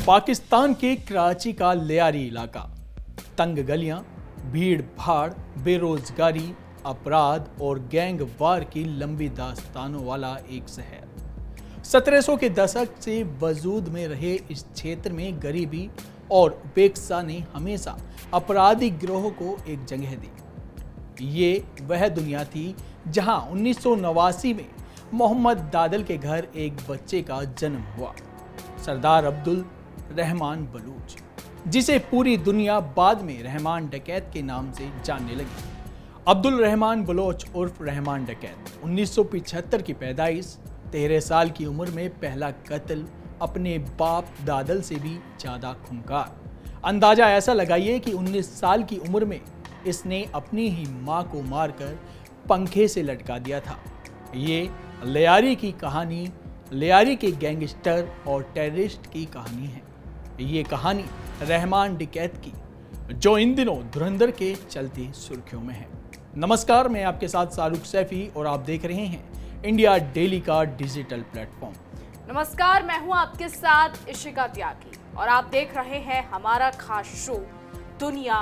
पाकिस्तान के कराची का लियारी इलाका, तंग गलियां, भीड़ भाड़, बेरोजगारी, अपराध और गैंग वार की लंबी दास्तानों वाला एक शहर। 1700 के दशक से वजूद में रहे इस क्षेत्र में गरीबी और उपेक्षा ने हमेशा आपराधिक गिरोह को एक जगह दी। ये वह दुनिया थी जहां 1989 में मोहम्मद दादल के घर एक बच्चे का जन्म हुआ, सरदार अब्दुल रहमान बलूच, जिसे पूरी दुनिया बाद में रहमान डकैत के नाम से जानने लगी। अब्दुल रहमान बलोच उर्फ रहमान डकैत, 1975 की पैदाइश, 13 साल की उम्र में पहला कत्ल, अपने बाप दादल से भी ज्यादा खूंखार। अंदाजा ऐसा लगाइए कि 19 साल की उम्र में इसने अपनी ही मां को मारकर पंखे से लटका दिया था। ये लियारी की कहानी, लियारी के गैंगस्टर और टेररिस्ट की कहानी है। ये कहानी रहमान डकैत की, जो इन दिनों धुरंधर के चलती सुर्खियों में है। नमस्कार, मैं आपके साथ शाहरुख सैफी और आप देख रहे हैं इंडिया डेली का डिजिटल प्लेटफॉर्म। नमस्कार, मैं हूं आपके साथ इशिका त्यागी और आप देख रहे हैं हमारा खास शो दुनिया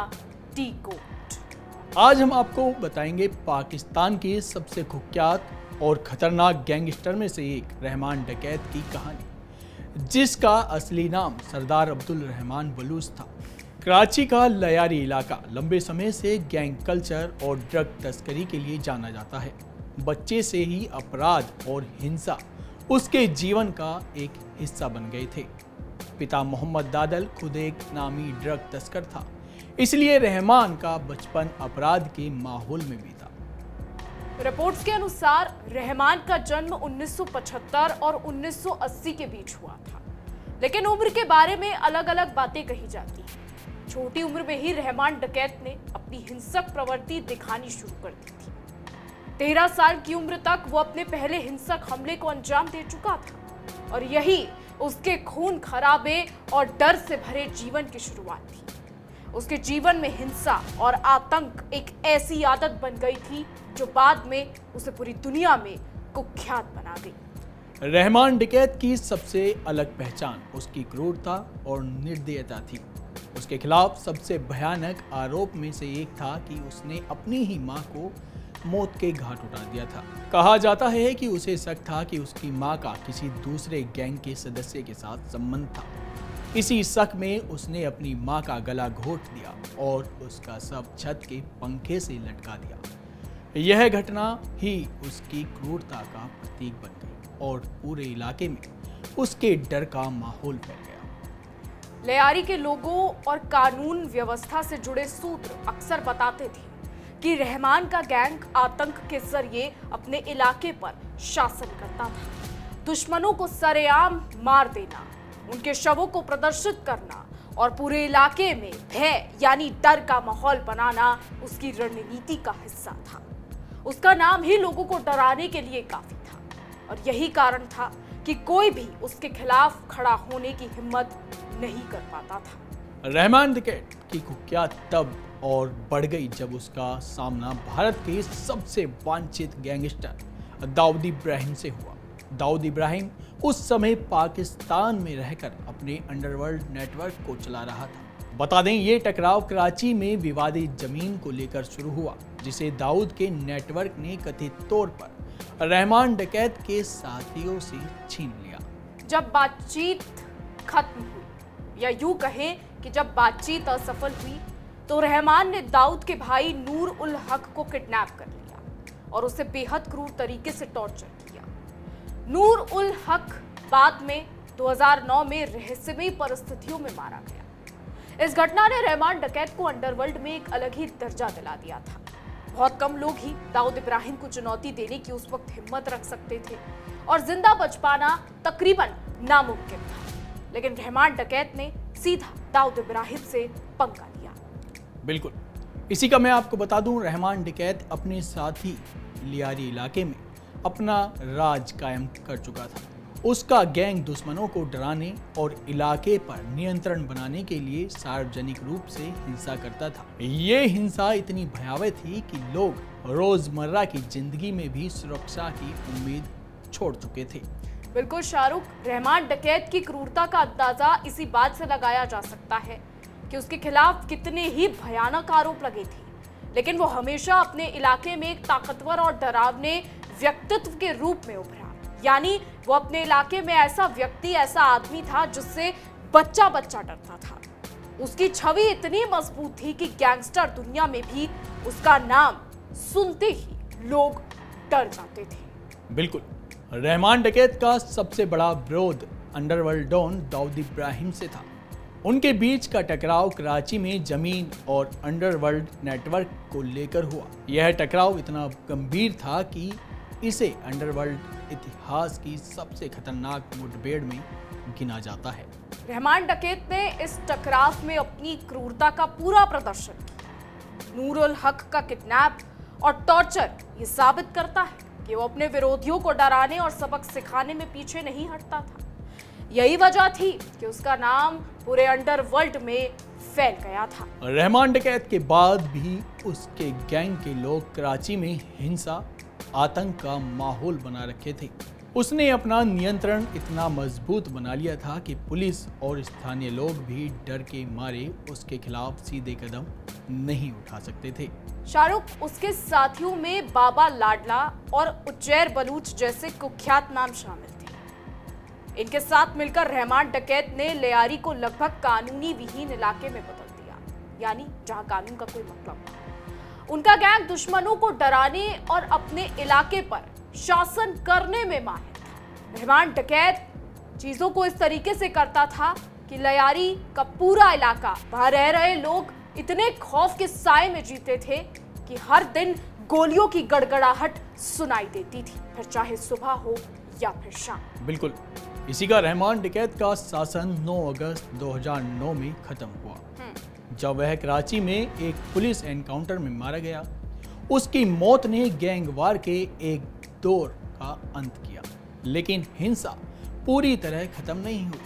डिकोड। आज हम आपको बताएंगे पाकिस्तान के सबसे कुख्यात और खतरनाक गैंगस्टर में से एक रहमान डकैत की कहानी, जिसका असली नाम सरदार अब्दुल रहमान बलूच था। कराची का लियारी इलाका लंबे समय से गैंग कल्चर और ड्रग तस्करी के लिए जाना जाता है। बच्चे से ही अपराध और हिंसा उसके जीवन का एक हिस्सा बन गए थे। पिता मोहम्मद दादल खुद एक नामी ड्रग तस्कर था, इसलिए रहमान का बचपन अपराध के माहौल में बीता। रिपोर्ट्स के अनुसार रहमान का जन्म 1975 और 1980 के बीच हुआ था, लेकिन उम्र के बारे में अलग अलग बातें कही जाती हैं। छोटी उम्र में ही रहमान डकैत ने अपनी हिंसक प्रवृत्ति दिखानी शुरू कर दी थी। 13 साल की उम्र तक वो अपने पहले हिंसक हमले को अंजाम दे चुका था और यही उसके खून खराबे और डर से भरे जीवन की शुरुआत थी। उसके जीवन में हिंसा और आतंक एक ऐसी आदत बन गई थी जो बाद में उसे पूरी दुनिया में कुख्यात बना गई। रहमान डकैत की सबसे अलग पहचान उसकी क्रूरता और निर्दयता थी। उसके खिलाफ सबसे भयानक आरोप में से एक था कि उसने अपनी ही मां को मौत के घाट उतार दिया था। कहा जाता है कि उसे शक था कि उसकी मां का किसी दूसरे गैंग के सदस्य के साथ संबंध था। इसी शक में उसने अपनी मां का गला घोंट दिया और उसका शव छत के पंखे से लटका दिया। यह घटना ही उसकी क्रूरता का प्रतीक बन गई और पूरे इलाके में उसके डर का माहौल फैल गया। लियारी के लोगों और कानून व्यवस्था से जुड़े सूत्र अक्सर बताते थे कि रहमान का गैंग आतंक के जरिए अपने इलाके पर शासन करता था। दुश्मनों को सरेआम मार देना, उनके शवों को प्रदर्शित करना और पूरे इलाके में भय यानी डर का माहौल बनाना उसकी रणनीति का हिस्सा था। उसका नाम ही लोगों को डराने के लिए काफी था और यही कारण था कि कोई भी उसके खिलाफ खड़ा होने की हिम्मत नहीं कर पाता था। रहमान डकैत की कुख्यात तब और बढ़ गई जब उसका सामना भारत के सबसे वांछित गैंगस्टर दाऊद इब्राहिम से हुआ। दाऊद इब्राहिम उस समय पाकिस्तान में रहकर अपने अंडरवर्ल्ड नेटवर्क को चला रहा था। बता दें, ये टकराव कराची में विवादित जमीन को लेकर शुरू हुआ, जिसे दाऊद के नेटवर्क ने कथित तौर पर रहमान डकैत के साथियों से छीन लिया। जब बातचीत खत्म हुई, या यूं कहें कि जब बातचीत असफल हुई, तो रहमान ने दाऊद के भाई नूर उल हक को किडनैप कर लिया और उसे बेहद क्रूर तरीके से टॉर्चर किया। नूर उल हक बाद में 2009 में रहस्यमयी परिस्थितियों में मारा गया। इस घटना ने रहमान डकैत को अंडरवर्ल्ड में एक अलग ही दर्जा दिला दिया था। बहुत कम लोग ही दाऊद इब्राहिम को चुनौती देने की उस वक्त हिम्मत रख सकते थे और जिंदा बच पाना तकरीबन नामुमकिन था, लेकिन रहमान डकैत ने सीधा दाऊद इब्राहिम से पंगा लिया। बिल्कुल, इसी का मैं आपको बता दूं, रहमान डकैत अपने साथी लियारी इलाके में अपना राज कायम कर चुका था। उसका गैंग दुश्मनों को डराने और इलाके पर नियंत्रण बनाने के लिए सार्वजनिक रूप से हिंसा करता था। ये हिंसा इतनी भयावह थी कि लोग रोजमर्रा की जिंदगी में भी सुरक्षा की उम्मीद छोड़ चुके थे। बिल्कुल शाहरुख, रहमान डकैत की क्रूरता का अंदाजा इसी बात से लगाया जा सकता है कि उसके खिलाफ कितने ही भयानक आरोप लगे थे, लेकिन वो हमेशा अपने इलाके में एक ताकतवर और डरावने व्यक्तित्व के रूप में उभरा। यानी वो अपने इलाके में ऐसा व्यक्ति, ऐसा आदमी था जिससे बच्चा बच्चा डरता था। उसकी छवि इतनी मजबूत थी कि गैंगस्टर दुनिया में भी उसका नाम सुनते ही लोग डर जाते थे। बिल्कुल, रहमान डकैत का सबसे बड़ा विरोध अंडरवर्ल्ड डॉन दाऊद इब्राहिम से था। उनके बीच का टकराव कराची में जमीन और अंडरवर्ल्ड नेटवर्क को लेकर हुआ। यह टकराव इतना गंभीर था कि इसे अंडरवर्ल्ड इतिहास की सबसे खतरनाक मुठभेड़ में गिना जाता है। रहमान डकैत ने इस टकराव में अपनी क्रूरता का पूरा प्रदर्शन किया। नूर उल हक का किडनैप और टॉर्चर ये साबित करता है कि वो अपने विरोधियों को डराने और सबक सिखाने में पीछे नहीं हटता था। यही वजह थी कि उसका नाम पूरे अंडरवर्ल्ड में फैल गया था। रहमान डकैत के बाद भी उसके गैंग के लोग कराची में हिंसा, आतंक का माहौल बना रखे थे। उसने अपना नियंत्रण इतना मजबूत बना लिया था कि पुलिस और स्थानीय लोग भी डर के मारे उसके खिलाफ सीधे कदम नहीं उठा सकते थे। शाहरुख, उसके साथियों में बाबा लाडला और उज्जैर बलूच जैसे कुख्यात नाम शामिल थे। इनके साथ मिलकर रहमान डकैत ने लियारी को लगभग कानूनी विहीन इलाके में बदल दिया, यानी जहां कानून का कोई मतलब नहीं। उनका गैंग दुश्मनों को डराने और अपने इलाके पर शासन करने में माहिर था। रहमान डकैत चीजों को इस तरीके से करता था कि लियारी का पूरा इलाका, वहां रह रहे लोग इतने खौफ के साए में जीते थे कि हर दिन गोलियों की गड़गड़ाहट सुनाई देती थी, फिर चाहे सुबह हो या फिर शाम। बिल्कुल, इसी का रहमान डकैत का शासन 9 अगस्त 2009 में खत्म हुआ, जब वह कराची में एक पुलिस एनकाउंटर में मारा गया। उसकी मौत ने गैंगवार के एक दौर का अंत किया, लेकिन हिंसा पूरी तरह खत्म नहीं हुई।